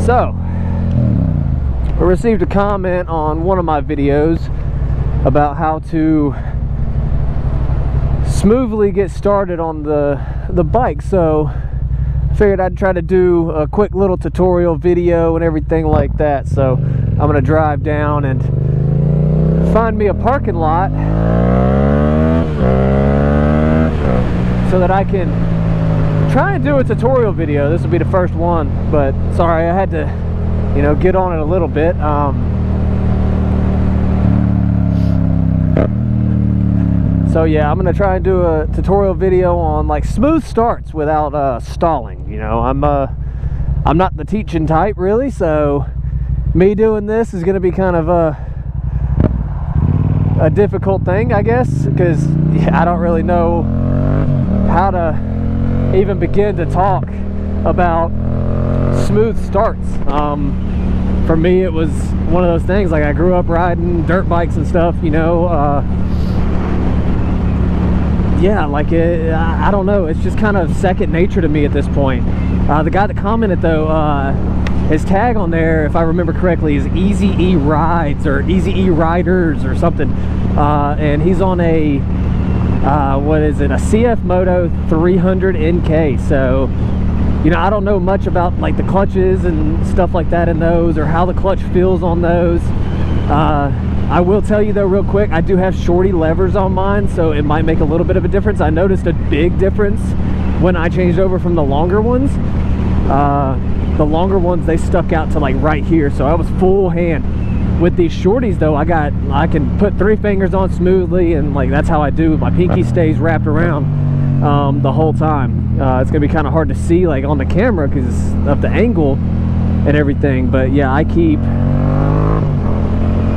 So, I received a comment on one of my videos about how to smoothly get started on the bike. So, I figured I'd try to do a quick little tutorial video and everything like that. So, I'm gonna drive down and find me a parking lot so that I can try and do a tutorial video. This will be the first one, but sorry, I had to, get on it a little bit. So yeah, I'm gonna try and do a tutorial video on like smooth starts without stalling. I'm not the teaching type really, so me doing this is gonna be kind of a difficult thing, I guess, because I don't really know how to even begin to talk about smooth starts. For me, it was one of those things, like I grew up riding dirt bikes and stuff, yeah, like I don't know, it's just kind of second nature to me at this point. The guy that commented though, his tag on there, if I remember correctly, is Easy E Rides or Easy E Riders or something, and he's on a what is it, a CF Moto 300 NK. So I don't know much about like the clutches and stuff like that in those, or how the clutch feels on those. I will tell you though real quick, I do have shorty levers on mine, so it might make a little bit of a difference. I noticed a big difference when I changed over from the longer ones. The longer ones, they stuck out to like right here, so I was full hand. With these shorties though, I can put 3 fingers on smoothly, and like that's how I do. My pinky stays wrapped around the whole time. It's gonna be kind of hard to see like on the camera because of the angle and everything, but yeah, I keep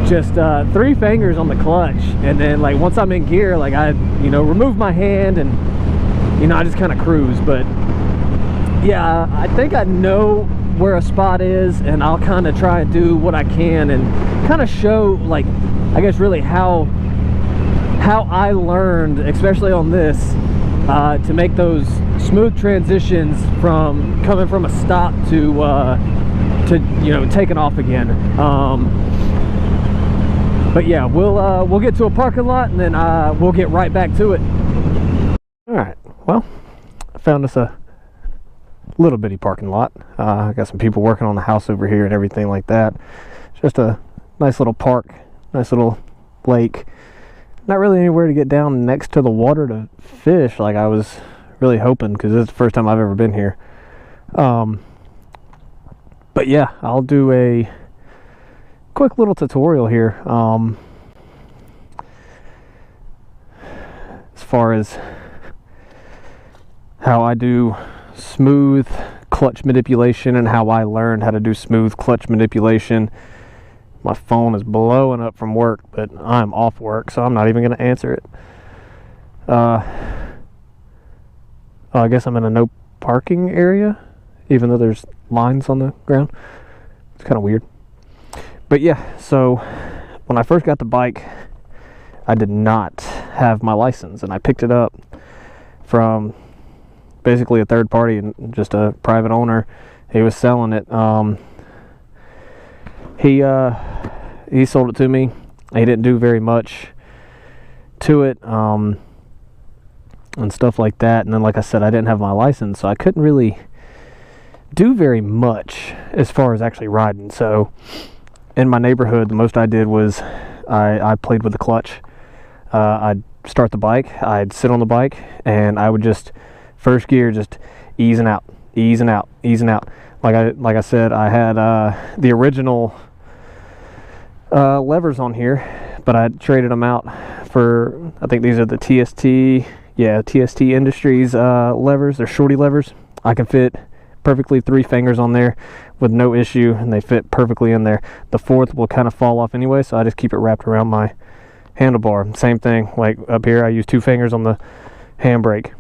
just 3 fingers on the clutch, and then like once I'm in gear, like I remove my hand and I just kind of cruise. But yeah, I think I know where a spot is, and I'll kind of try and do what I can and kind of show, like, I guess really how I learned, especially on this, to make those smooth transitions from coming from a stop to taking off again. But yeah, we'll get to a parking lot, and then we'll get right back to it. All right, well, I found us a little bitty parking lot. I got some people working on the house over here and everything like that. Just a nice little park, nice little lake. Not really anywhere to get down next to the water to fish like I was really hoping, because this is the first time I've ever been here. But yeah, I'll do a quick little tutorial here as far as how I do smooth clutch manipulation and how I learned how to do smooth clutch manipulation. My phone is blowing up from work, but I'm off work, so I'm not even going to answer it. I guess I'm in a no parking area, even though there's lines on the ground. It's kind of weird. But yeah, so when I first got the bike, I did not have my license, and I picked it up from basically a third party and just a private owner. He was selling it. He sold it to me. He didn't do very much to it and stuff like that. And then, like I said, I didn't have my license, so I couldn't really do very much as far as actually riding. So in my neighborhood, the most I did was I played with the clutch. I'd start the bike, I'd sit on the bike, and I would just first gear, just easing out. Like I said, I had the original levers on here, but I traded them out for, I think these are the TST Industries levers. They're shorty levers. I can fit perfectly 3 fingers on there with no issue, and they fit perfectly in there. The 4th will kind of fall off anyway, so I just keep it wrapped around my handlebar. Same thing, like up here, I use 2 fingers on the handbrake.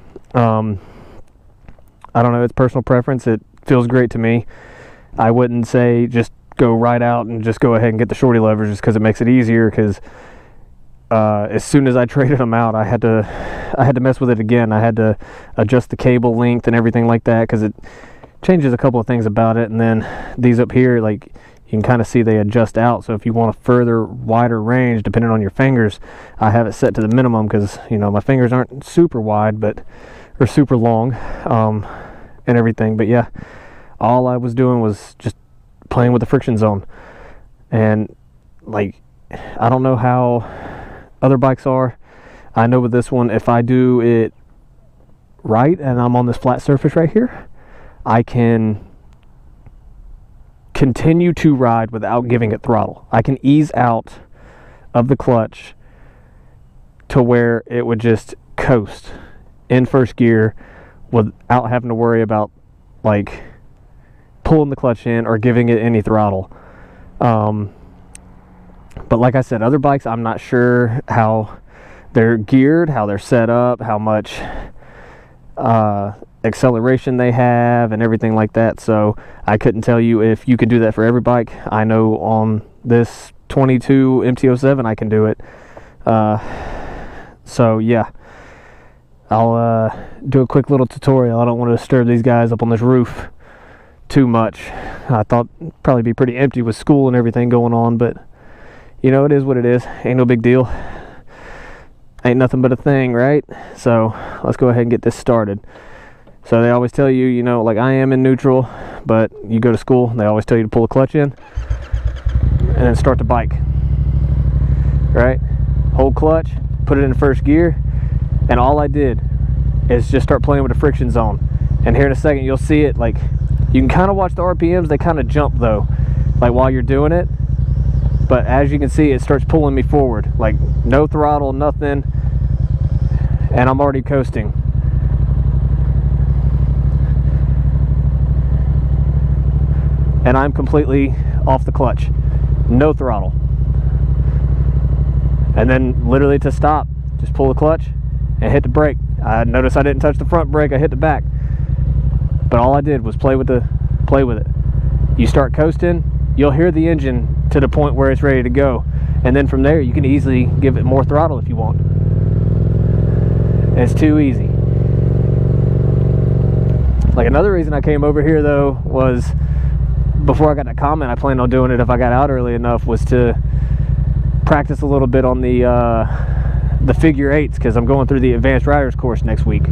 I don't know, it's personal preference. It feels great to me. I wouldn't say just go right out and just go ahead and get the shorty levers just because it makes it easier, because as soon as I traded them out, I had to mess with it again. I had to adjust the cable length and everything like that, because changes a couple of things about it. And then these up here, like, you can kind of see they adjust out. So if you want a further wider range, depending on your fingers, I have it set to the minimum because, you know, my fingers aren't super wide, but or super long, and everything. But yeah, all I was doing was just playing with the friction zone. And like, I don't know how other bikes are. I know with this one, if I do it right and I'm on this flat surface right here, I can continue to ride without giving it throttle. I can ease out of the clutch to where it would just coast in first gear without having to worry about like pulling the clutch in or giving it any throttle. But like I said, other bikes, I'm not sure how they're geared, how they're set up, how much acceleration they have and everything like that. So I couldn't tell you if you can do that for every bike. I know on this 22 MT-07 I can do it. So yeah, I'll do a quick little tutorial. I don't want to disturb these guys up on this roof too much. I thought it'd probably be pretty empty with school and everything going on, but you know, it is what it is. Ain't no big deal. Ain't nothing but a thing, right? So let's go ahead and get this started. So they always tell you, you know, like I am in neutral, but you go to school, they always tell you to pull the clutch in and then start the bike, right? Hold clutch, put it in first gear, and all I did is just start playing with the friction zone. And here in a second you'll see it, like, you can kind of watch the RPMs, they kind of jump though, like while you're doing it. But as you can see, it starts pulling me forward, like no throttle, nothing, and I'm already coasting. And I'm completely off the clutch, no throttle. And then literally to stop, just pull the clutch and hit the brake. I noticed I didn't touch the front brake, I hit the back. But all I did was play with it. You start coasting, you'll hear the engine to the point where it's ready to go. And then from there, you can easily give it more throttle if you want. It's too easy. Like, another reason I came over here though was, before I got that comment, I planned on doing it if I got out early enough, was to practice a little bit on the figure eights, because I'm going through the advanced riders course next week.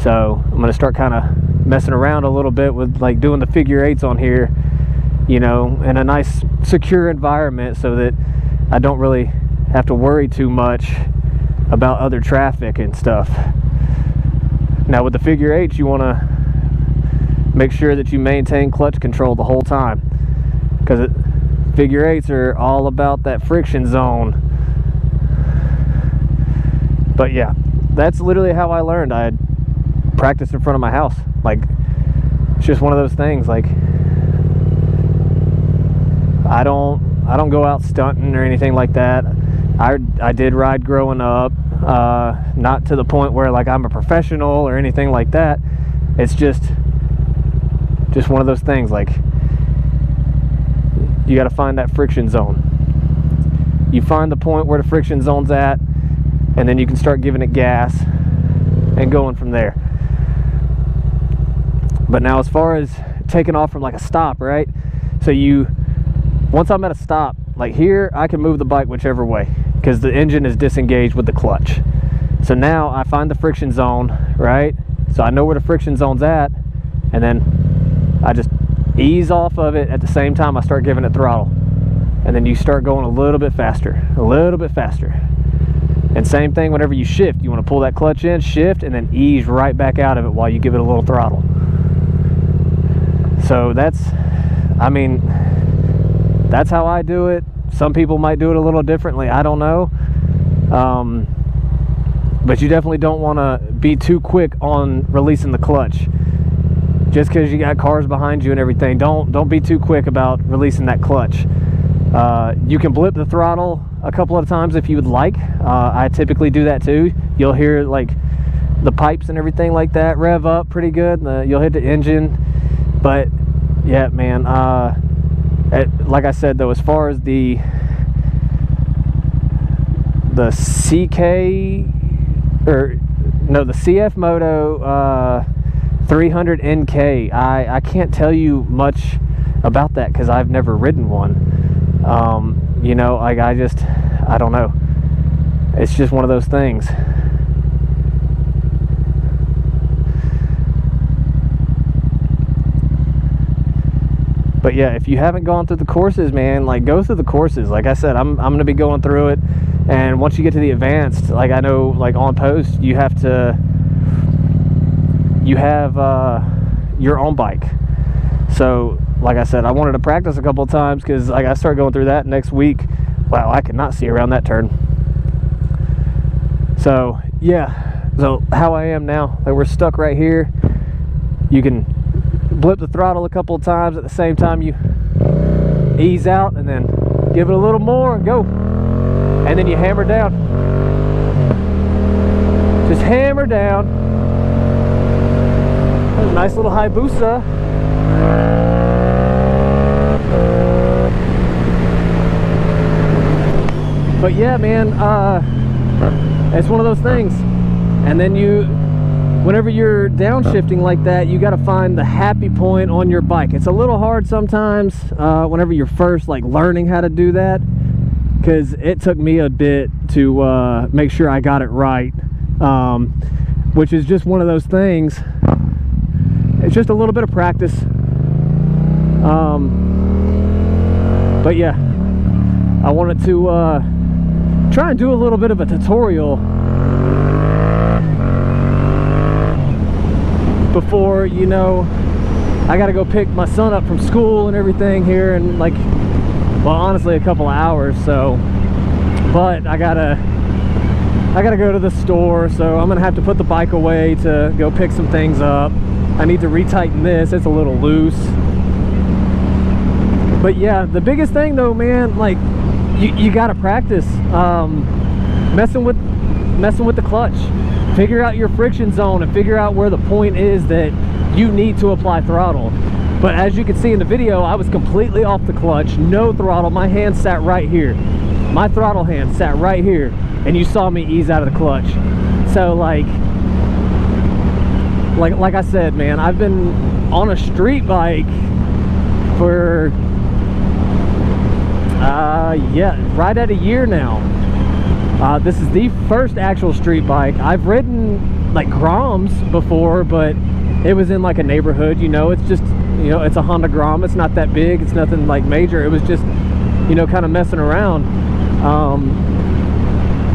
So I'm going to start kind of messing around a little bit with like doing the figure eights on here, you know, in a nice secure environment, so that I don't really have to worry too much about other traffic and stuff. Now with the figure eights, you want to make sure that you maintain clutch control the whole time, because figure eights are all about that friction zone. But yeah, that's literally how I learned. I had practiced in front of my house. Like, it's just one of those things. Like, I don't go out stunting or anything like that. I did ride growing up, not to the point where like I'm a professional or anything like that. It's just one of those things. Like, you got to find that friction zone. You find the point where the friction zone's at, and then you can start giving it gas and going from there. But now, as far as taking off from like a stop, right? So once I'm at a stop, like here, I can move the bike whichever way because the engine is disengaged with the clutch. So now I find the friction zone, right? So I know where the friction zone's at, and then I just ease off of it. At the same time, I start giving it throttle, and then you start going a little bit faster, And same thing whenever you shift, you want to pull that clutch in, shift, and then ease right back out of it while you give it a little throttle. So that's how I do it. Some people might do it a little differently, I don't know. But you definitely don't want to be too quick on releasing the clutch. Just because you got cars behind you and everything, don't be too quick about releasing that clutch. You can blip the throttle a couple of times if you would like. I typically do that too. You'll hear like the pipes and everything like that rev up pretty good. You'll hit the engine. But yeah, man, like I said though, as far as the CF Moto 300 NK. I can't tell you much about that because I've never ridden one. You know, like I don't know. It's just one of those things. But yeah, if you haven't gone through the courses, man, like go through the courses. Like I said, I'm gonna be going through it, and once you get to the advanced, like I know, like on post, you have your own bike. So like I said, I wanted to practice a couple of times because like I start going through that next week. Wow, I could not see around that turn. So yeah, so how I am now, like we're stuck right here. You can blip the throttle a couple of times at the same time you ease out, and then give it a little more and go, and then you hammer down. Just hammer down. That's a nice little Hayabusa. But yeah, man, it's one of those things. And then whenever you're downshifting like that, you got to find the happy point on your bike. It's a little hard sometimes whenever you're first like learning how to do that, because it took me a bit to make sure I got it right, which is just one of those things. It's just a little bit of practice. But yeah, I wanted to try and do a little bit of a tutorial before, you know, I gotta go pick my son up from school and everything here in like, well, honestly a couple of hours. So, but I gotta go to the store, so I'm gonna have to put the bike away to go pick some things up. I need to retighten this, it's a little loose. But yeah, the biggest thing though, man, like you gotta practice messing with the clutch. Figure out your friction zone and figure out where the point is that you need to apply throttle. But as you can see in the video, I was completely off the clutch, no throttle. My hand sat right here. My throttle hand sat right here, and you saw me ease out of the clutch. So like I said, man, I've been on a street bike for yeah, right at a year now. This is the first actual street bike. I've ridden like Groms before, but it was in like a neighborhood, you know. It's just, you know, it's a Honda Grom. It's not that big. It's nothing like major. It was just, you know, kind of messing around.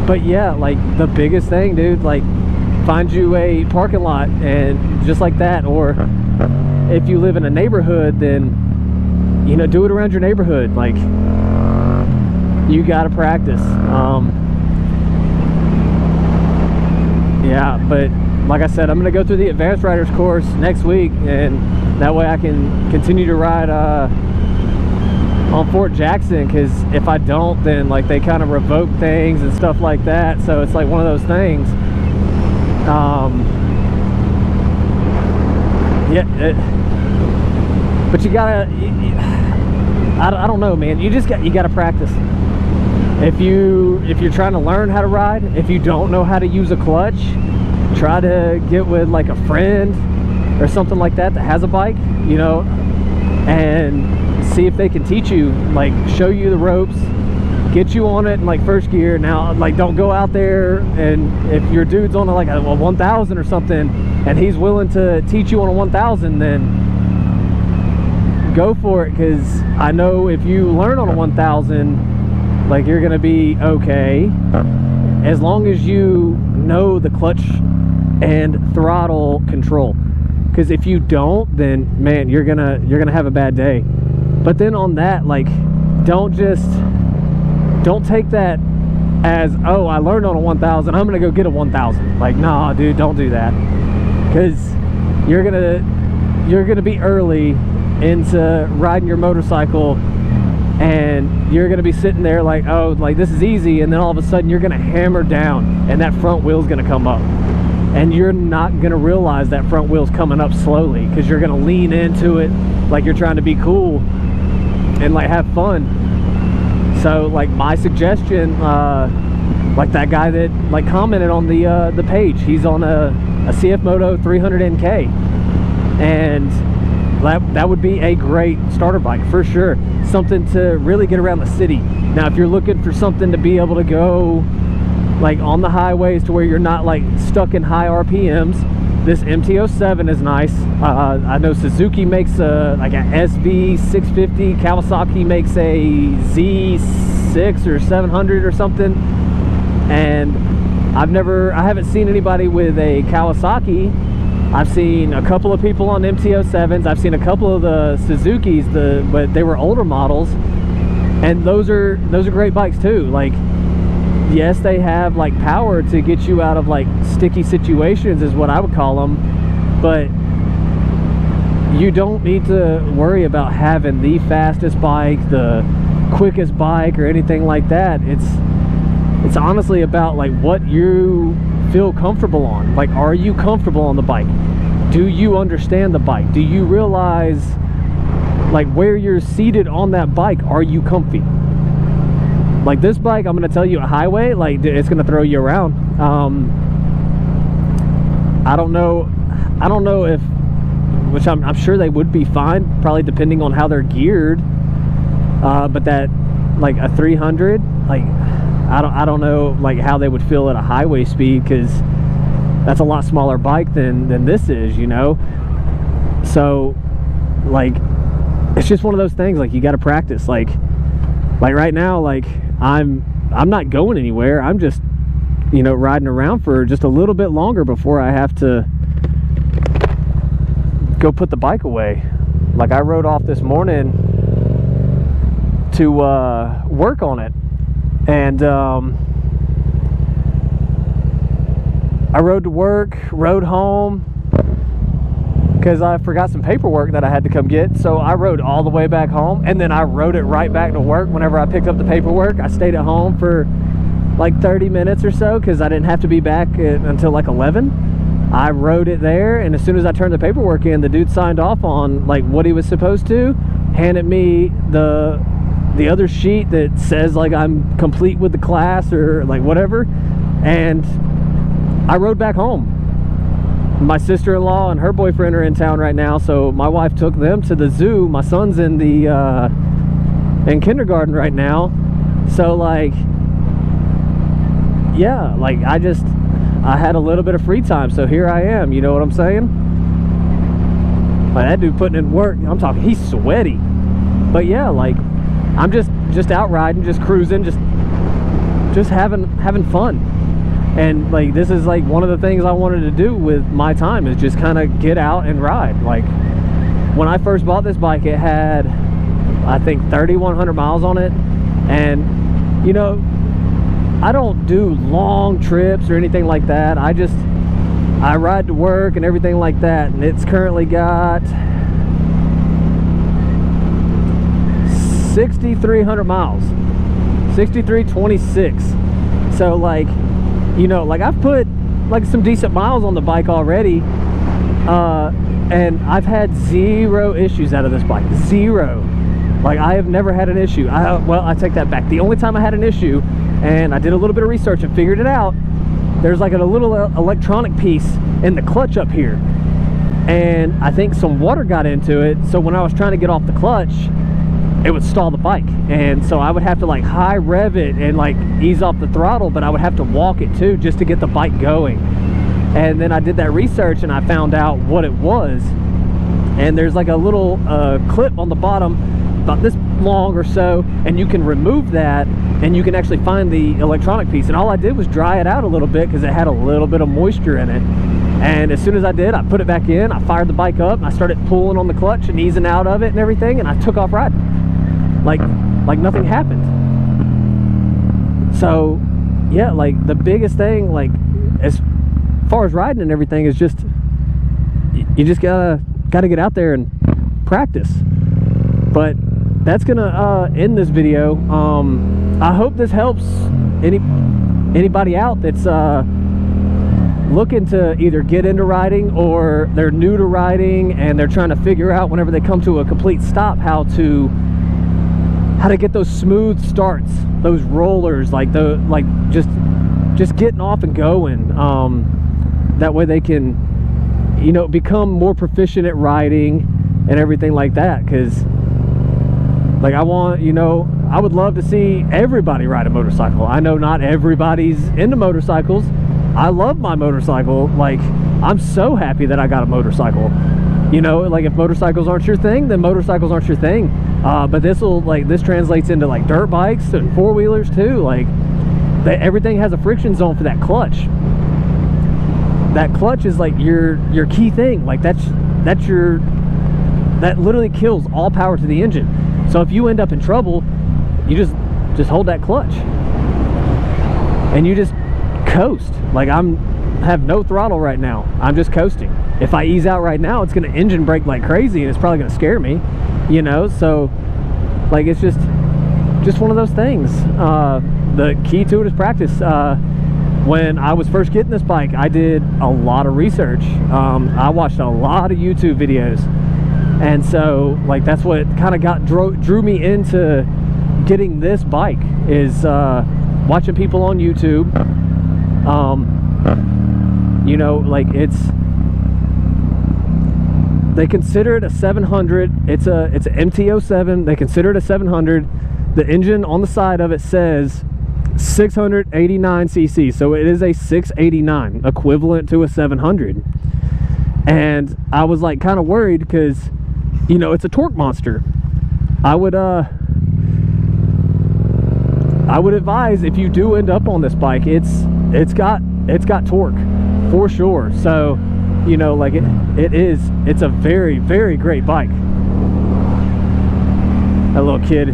But yeah, like the biggest thing, dude, like find you a parking lot and just like that. Or if you live in a neighborhood, then, you know, do it around your neighborhood. Like, you gotta practice. Yeah, but like I said, I'm gonna go through the advanced riders course next week, and that way I can continue to ride on Fort Jackson, because if I don't, then like they kind of revoke things and stuff like that. So it's like one of those things. Yeah, but you gotta, I don't know, man, you gotta practice. If you're trying to learn how to ride, if you don't know how to use a clutch, try to get with like a friend or something like that has a bike, you know, and see if they can teach you, like show you the ropes, get you on it in like first gear. Now, like, don't go out there, and if your dude's on like a 1000 or something and he's willing to teach you on a 1000, then go for it, because I know if you learn on a 1000, like, you're gonna be okay as long as you know the clutch and throttle control. Because if you don't, then man, you're gonna have a bad day. But then on that, like, don't take that as, oh, I learned on a 1000, I'm gonna go get a 1000. Like, nah, dude, don't do that, because you're gonna be early into riding your motorcycle, and you're gonna be sitting there like, oh, like this is easy, and then all of a sudden you're gonna hammer down and that front wheel's gonna come up, and you're not gonna realize that front wheel's coming up slowly, because you're gonna lean into it like you're trying to be cool and like have fun. So like my suggestion, like that guy that like commented on the page, he's on a CF Moto 300 NK, and that would be a great starter bike for sure. Something to really get around the city. Now if you're looking for something to be able to go like on the highways to where you're not like stuck in high RPMs, this MT-07 is nice. I know Suzuki makes like an SV650, Kawasaki makes a Z6 or 700 or something, and I haven't seen anybody with a Kawasaki. I've seen a couple of people on MT-07s. I've seen a couple of the Suzukis, but they were older models, and those are great bikes too. Like, yes, they have like power to get you out of like sticky situations, is what I would call them, but you don't need to worry about having the fastest bike, the quickest bike, or anything like that. It's honestly about like what you feel comfortable on. Like, are you comfortable on the bike? Do you understand the bike? Do you realize like where you're seated on that bike? Are you comfy? Like this bike, I'm gonna tell you, a highway, like it's gonna throw you around. I don't know if, which I'm sure they would be fine, probably depending on how they're geared. But that like a 300, like I don't know like how they would feel at a highway speed, because that's a lot smaller bike than this is, you know. So like it's just one of those things, like you got to practice. Like right now, like I'm not going anywhere. I'm just, you know, riding around for just a little bit longer before I have to go put the bike away. Like I rode off this morning to work on it, and I rode to work, rode home, because I forgot some paperwork that I had to come get. So I rode all the way back home, and then I rode it right back to work. Whenever I picked up the paperwork, I stayed at home for like 30 minutes or so, because I didn't have to be back until like 11. I rode it there, and as soon as I turned the paperwork in, the dude signed off on like what he was supposed to, handed me the other sheet that says like I'm complete with the class or like whatever, and I rode back home. My sister-in-law and her boyfriend are in town right now, so my wife took them to the zoo. My son's in in kindergarten right now, so like, yeah, like I had a little bit of free time, so here I am, you know what I'm saying? Like that dude putting in work, I'm talking, he's sweaty. But yeah, like I'm just out riding, just cruising, just having fun. And like this is like one of the things I wanted to do with my time, is just kind of get out and ride. Like when I first bought this bike, it had I think 3,100 miles on it, and you know, I don't do long trips or anything like that. I ride to work and everything like that, and it's currently got 6,300 miles, 6,326. So like, you know, like I've put like some decent miles on the bike already, and I've had zero issues out of this bike. Zero. Like I have never had an issue. Well, I take that back. The only time I had an issue, and I did a little bit of research and figured it out, there's like a little electronic piece in the clutch up here, and I think some water got into it, so when I was trying to get off the clutch, it would stall the bike, and so I would have to like high rev it and like ease off the throttle, but I would have to walk it too just to get the bike going. And then I did that research and I found out what it was, and there's like a little clip on the bottom about this long or so, and you can remove that and you can actually find the electronic piece. And all I did was dry it out a little bit because it had a little bit of moisture in it, and as soon as I did, I put it back in, I fired the bike up, and I started pulling on the clutch and easing out of it and everything, and I took off riding like nothing happened. So yeah, like the biggest thing, like as far as riding and everything, is just you just gotta get out there and practice. But that's gonna end this video. I hope this helps anybody out that's looking to either get into riding, or they're new to riding and they're trying to figure out whenever they come to a complete stop how to get those smooth starts, those rollers, like just getting off and going. That way they can you know, become more proficient at riding and everything like that. Because like I want, you know, I would love to see everybody ride a motorcycle. I know not everybody's into motorcycles. I love my motorcycle. Like, I'm so happy that I got a motorcycle. You know, like if motorcycles aren't your thing, then motorcycles aren't your thing. But this translates into like dirt bikes and four-wheelers too. Like everything has a friction zone for that clutch. That clutch is like your key thing. Like that literally kills all power to the engine. So if you end up in trouble, you just hold that clutch and you just coast. Like have no throttle right now. I'm just coasting. If I ease out right now, it's going to engine brake like crazy and it's probably going to scare me, you know. So like it's just one of those things. The key to it is practice. When I was first getting this bike, I did a lot of research. I watched a lot of YouTube videos, and so like that's what kind of drew me into getting this bike, is watching people on YouTube. You know, like they consider it a 700. It's an MT-07. They consider it a 700. The engine on the side of it says 689 cc, so it is a 689, equivalent to a 700. And I was like kind of worried because, you know, it's a torque monster. I would advise, if you do end up on this bike, it's got torque for sure. So, you know, like it's a very, very great bike. That little kid.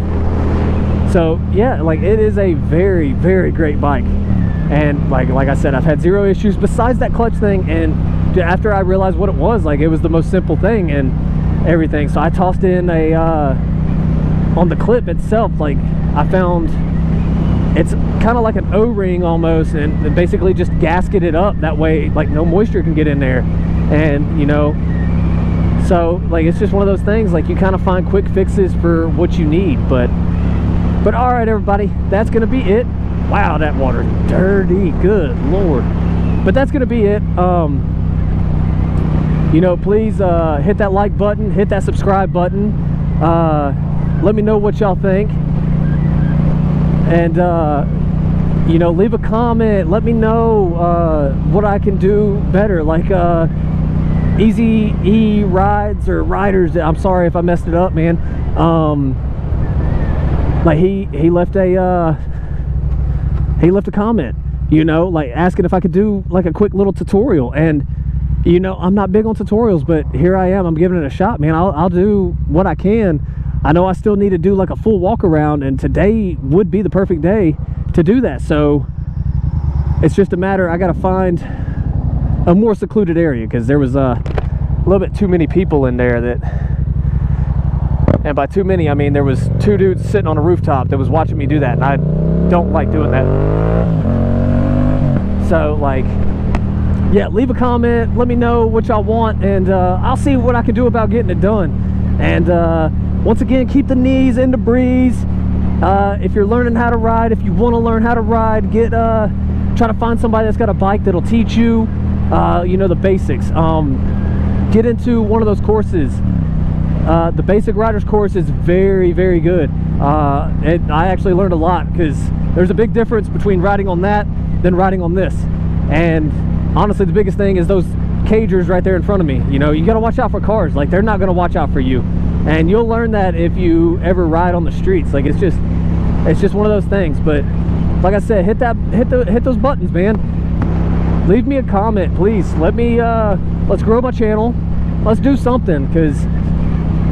So yeah, like it is a very, very great bike. And like I said, I've had zero issues besides that clutch thing. And after I realized what it was, like it was the most simple thing and everything. So I tossed in on the clip itself, like I found it's kind of like an O-ring almost, and basically just gasket it up. That way, like no moisture can get in there. And you know, so like it's just one of those things, like you kind of find quick fixes for what you need. But all right, everybody, that's gonna be it. Wow, that water's dirty, good Lord. But that's gonna be it. You know, please hit that like button, hit that subscribe button. Let me know what y'all think. And you know, leave a comment. Let me know what I can do better, like Easy E Rides or Riders. I'm sorry if I messed it up, man. Like he left a comment, you know, like asking if I could do like a quick little tutorial. And you know, I'm not big on tutorials, but here I am. I'm giving it a shot, man. I'll do what I can. I know I still need to do like a full walk around, and today would be the perfect day to do that. So it's just a matter, I got to find a more secluded area, because there was a little bit too many people in there. And by too many, I mean there was two dudes sitting on a rooftop that was watching me do that, and I don't like doing that. So like, yeah, leave a comment, let me know what y'all want, and I'll see what I can do about getting it done. And once again, keep the knees in the breeze. If you're learning how to ride, if you want to learn how to ride, try to find somebody that's got a bike that'll teach you, you know, the basics. Get into one of those courses. The basic riders course is very, very good. I actually learned a lot, because there's a big difference between riding on that than riding on this. And honestly, the biggest thing is those cagers right there in front of me. You know, you got to watch out for cars. Like, they're not going to watch out for you. And you'll learn that if you ever ride on the streets. Like, it's just one of those things. But like I said, hit those buttons, man. Leave me a comment, please. Let's grow my channel. Let's do something, because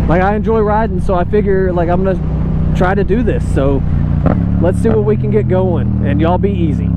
like I enjoy riding, so I figure like I'm gonna try to do this. So let's see what we can get going, and y'all be easy.